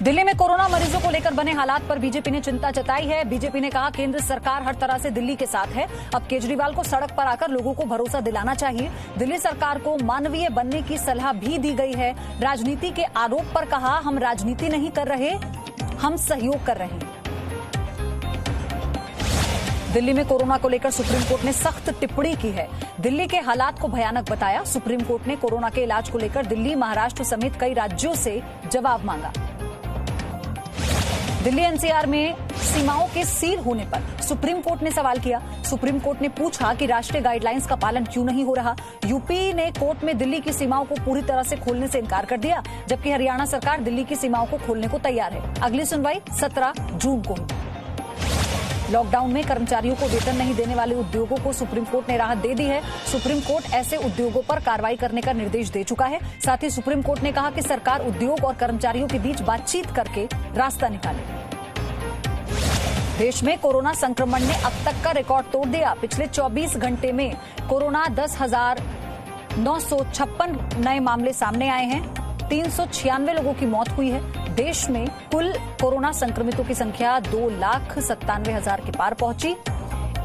दिल्ली में कोरोना मरीजों को लेकर बने हालात पर बीजेपी ने चिंता जताई है। बीजेपी ने कहा केंद्र सरकार हर तरह से दिल्ली के साथ है। अब केजरीवाल को सड़क पर आकर लोगों को भरोसा दिलाना चाहिए। दिल्ली सरकार को मानवीय बनने की सलाह भी दी गई है। राजनीति के आरोप पर कहा हम राजनीति नहीं कर रहे, हम सहयोग कर रहे हैं। दिल्ली में कोरोना को लेकर सुप्रीम कोर्ट ने सख्त टिप्पणी की है। दिल्ली के हालात को भयानक बताया। सुप्रीम कोर्ट ने कोरोना के इलाज को लेकर दिल्ली, महाराष्ट्र समेत कई राज्यों से जवाब मांगा। दिल्ली एनसीआर में सीमाओं के सील होने पर सुप्रीम कोर्ट ने सवाल किया। सुप्रीम कोर्ट ने पूछा कि राष्ट्रीय गाइडलाइंस का पालन क्यों नहीं हो रहा। यूपी ने कोर्ट में दिल्ली की सीमाओं को पूरी तरह से खोलने से इनकार कर दिया, जबकि हरियाणा सरकार दिल्ली की सीमाओं को खोलने को तैयार है। अगली सुनवाई 17 जून को होगी। लॉकडाउन में कर्मचारियों को वेतन नहीं देने वाले उद्योगों को सुप्रीम कोर्ट ने राहत दे दी है। सुप्रीम कोर्ट ऐसे उद्योगों पर कार्रवाई करने का निर्देश दे चुका है। साथ ही सुप्रीम कोर्ट ने कहा कि सरकार उद्योग और कर्मचारियों के बीच बातचीत करके रास्ता निकाले। देश में कोरोना संक्रमण ने अब तक का रिकॉर्ड तोड़ दिया। पिछले 24 घंटे में कोरोना 10,956 नए मामले सामने आए हैं। 396 लोगों की मौत हुई है। देश में कुल कोरोना संक्रमितों की संख्या 2,97,000 के पार पहुंची।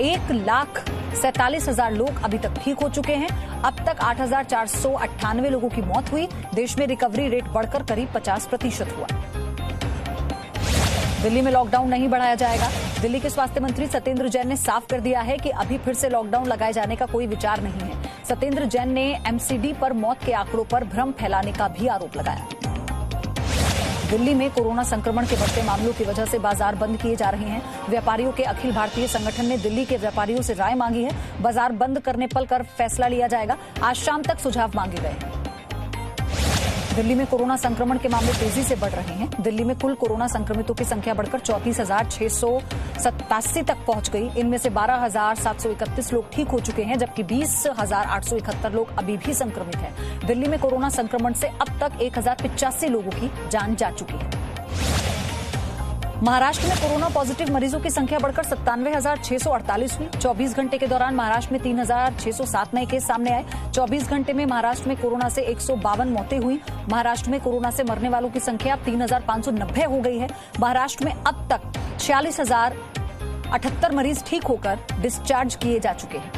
1,47,000 लोग अभी तक ठीक हो चुके हैं। अब तक 8,498 लोगों की मौत हुई। देश में रिकवरी रेट बढ़कर करीब 50% हुआ। दिल्ली में लॉकडाउन नहीं बढ़ाया जाएगा। दिल्ली के स्वास्थ्य मंत्री सत्येंद्र जैन ने साफ कर दिया है कि अभी फिर से लॉकडाउन लगाए जाने का कोई विचार नहीं है। सत्येंद्र जैन ने एमसीडी पर मौत के आंकड़ों पर भ्रम फैलाने का भी आरोप लगाया। दिल्ली में कोरोना संक्रमण के बढ़ते मामलों की वजह से बाजार बंद किए जा रहे हैं। व्यापारियों के अखिल भारतीय संगठन ने दिल्ली के व्यापारियों से राय मांगी है। बाजार बंद करने पर फैसला लिया जाएगा। आज शाम तक सुझाव मांगे गए हैं। दिल्ली में कोरोना संक्रमण के मामले तेजी से बढ़ रहे हैं। दिल्ली में कुल कोरोना संक्रमितों की संख्या बढ़कर 34,687 तक पहुंच गई। इनमें से 12,731 लोग ठीक हो चुके हैं, जबकि 20,871 लोग अभी भी संक्रमित हैं। दिल्ली में कोरोना संक्रमण से अब तक 1,085 लोगों की जान जा चुकी है। महाराष्ट्र में कोरोना पॉजिटिव मरीजों की संख्या बढ़कर 97,648 हुई। 24 घंटे के दौरान महाराष्ट्र में 3,607 नए केस सामने आए। 24 घंटे में महाराष्ट्र में कोरोना से 152 मौतें हुई। महाराष्ट्र में कोरोना से मरने वालों की संख्या 3,590 हो गई है। महाराष्ट्र में अब तक 46,078 मरीज ठीक होकर डिस्चार्ज किए जा चुके हैं।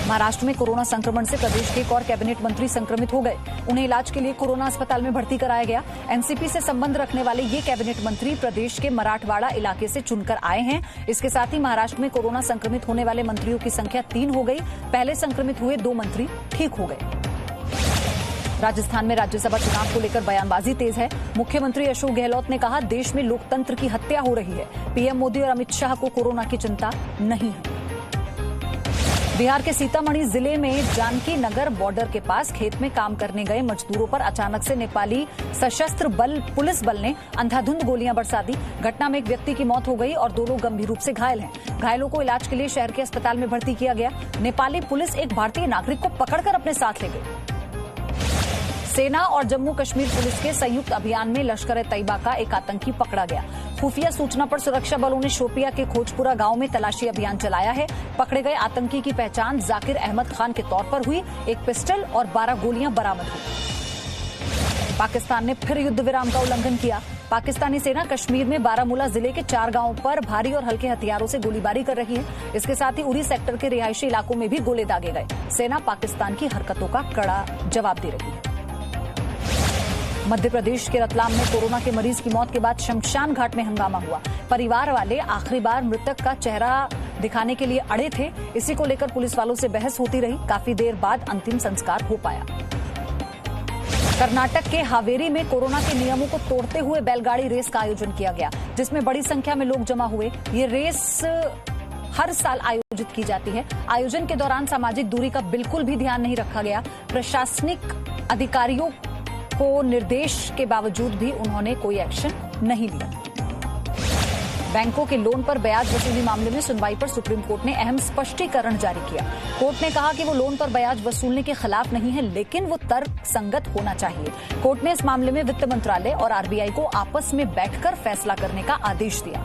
महाराष्ट्र में कोरोना संक्रमण से प्रदेश के एक और कैबिनेट मंत्री संक्रमित हो गए। उन्हें इलाज के लिए कोरोना अस्पताल में भर्ती कराया गया। एनसीपी से संबंध रखने वाले ये कैबिनेट मंत्री प्रदेश के मराठवाड़ा इलाके से चुनकर आए हैं। इसके साथ ही महाराष्ट्र में कोरोना संक्रमित होने वाले मंत्रियों की संख्या 3 हो गई। पहले संक्रमित हुए 2 मंत्री ठीक हो गए। राजस्थान में राज्यसभा चुनाव को लेकर बयानबाजी तेज है। मुख्यमंत्री अशोक गहलोत ने कहा देश में लोकतंत्र की हत्या हो रही है। पीएम मोदी और अमित शाह को कोरोना की चिंता नहीं है। बिहार के सीतामढ़ी जिले में जानकी नगर बॉर्डर के पास खेत में काम करने गए मजदूरों पर अचानक से नेपाली सशस्त्र बल पुलिस बल ने अंधाधुंध गोलियां बरसा दी। घटना में एक व्यक्ति की मौत हो गई और 2 लोग गंभीर रूप से घायल हैं। घायलों को इलाज के लिए शहर के अस्पताल में भर्ती किया गया। नेपाली पुलिस एक भारतीय नागरिक को पकड़कर अपने साथ ले गई। सेना और जम्मू कश्मीर पुलिस के संयुक्त अभियान में लश्कर-ए-तैयबा का एक आतंकी पकड़ा गया। खुफिया सूचना पर सुरक्षा बलों ने शोपिया के खोजपुरा गांव में तलाशी अभियान चलाया है। पकड़े गए आतंकी की पहचान जाकिर अहमद खान के तौर पर हुई। एक पिस्टल और 12 गोलियां बरामद हुई। पाकिस्तान ने फिर युद्ध विराम का उल्लंघन किया। पाकिस्तानी सेना कश्मीर में बारामूला जिले के 4 गांवों पर भारी और हल्के हथियारों से गोलीबारी कर रही है। इसके साथ ही उरी सेक्टर के रिहायशी इलाकों में भी गोले दागे गए। सेना पाकिस्तान की हरकतों का कड़ा जवाब दे रही है। मध्य प्रदेश के रतलाम में कोरोना के मरीज की मौत के बाद शमशान घाट में हंगामा हुआ। परिवार वाले आखिरी बार मृतक का चेहरा दिखाने के लिए अड़े थे। इसी को लेकर पुलिस वालों से बहस होती रही। काफी देर बाद अंतिम संस्कार हो पाया। कर्नाटक के हावेरी में कोरोना के नियमों को तोड़ते हुए बैलगाड़ी रेस का आयोजन किया गया, जिसमें बड़ी संख्या में लोग जमा हुए। ये रेस हर साल आयोजित की जाती है। आयोजन के दौरान सामाजिक दूरी का बिल्कुल भी ध्यान नहीं रखा गया। प्रशासनिक अधिकारियों को निर्देश के बावजूद भी उन्होंने कोई एक्शन नहीं लिया। बैंकों के लोन पर ब्याज वसूली मामले में सुनवाई पर सुप्रीम कोर्ट ने अहम स्पष्टीकरण जारी किया। कोर्ट ने कहा कि वो लोन पर ब्याज वसूलने के खिलाफ नहीं है, लेकिन वो तर्क संगत होना चाहिए। कोर्ट ने इस मामले में वित्त मंत्रालय और आरबीआई को आपस में बैठकर फैसला करने का आदेश दिया।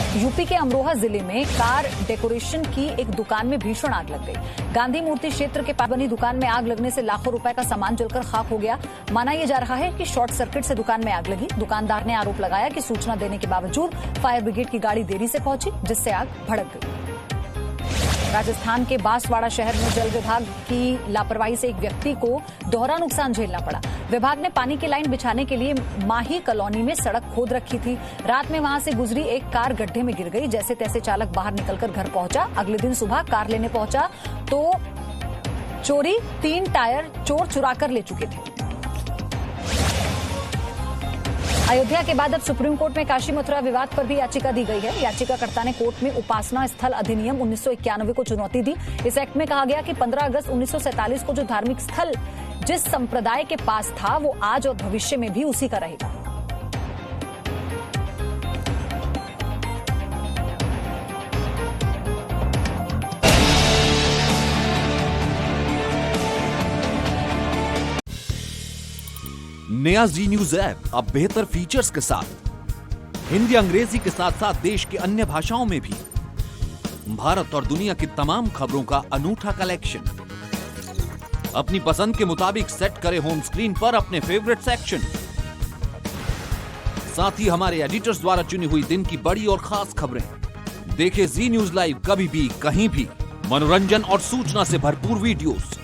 यूपी के अमरोहा जिले में कार डेकोरेशन की एक दुकान में भीषण आग लग गई। गांधी मूर्ति क्षेत्र के पास बनी दुकान में आग लगने से लाखों रुपए का सामान जलकर खाक हो गया। माना यह जा रहा है कि शॉर्ट सर्किट से दुकान में आग लगी। दुकानदार ने आरोप लगाया कि सूचना देने के बावजूद फायर ब्रिगेड की गाड़ी देरी से पहुंची, जिससे आग भड़क गई। राजस्थान के बांसवाड़ा शहर में जल विभाग की लापरवाही से एक व्यक्ति को दोहरा नुकसान झेलना पड़ा। विभाग ने पानी की लाइन बिछाने के लिए माही कॉलोनी में सड़क खोद रखी थी। रात में वहां से गुजरी एक कार गड्ढे में गिर गई। जैसे तैसे चालक बाहर निकलकर घर पहुंचा। अगले दिन सुबह कार लेने पहुंचा तो चोरी 3 टायर चोर चुरा कर ले चुके थे। अयोध्या के बाद अब सुप्रीम कोर्ट में काशी मथुरा विवाद पर भी याचिका दी गई है। याचिकाकर्ता ने कोर्ट में उपासना स्थल अधिनियम 1991 को चुनौती दी। इस एक्ट में कहा गया कि 15 अगस्त 1947 को जो धार्मिक स्थल जिस संप्रदाय के पास था वो आज और भविष्य में भी उसी का रहेगा। नया जी न्यूज ऐप अब बेहतर फीचर्स के साथ हिंदी अंग्रेजी के साथ साथ देश की अन्य भाषाओं में भी भारत और दुनिया की तमाम खबरों का अनूठा कलेक्शन। अपनी पसंद के मुताबिक सेट करें होम स्क्रीन पर अपने फेवरेट सेक्शन। साथ ही हमारे एडिटर्स द्वारा चुनी हुई दिन की बड़ी और खास खबरें। देखें जी न्यूज लाइव कभी भी कहीं भी। मनोरंजन और सूचना से भरपूर वीडियोस,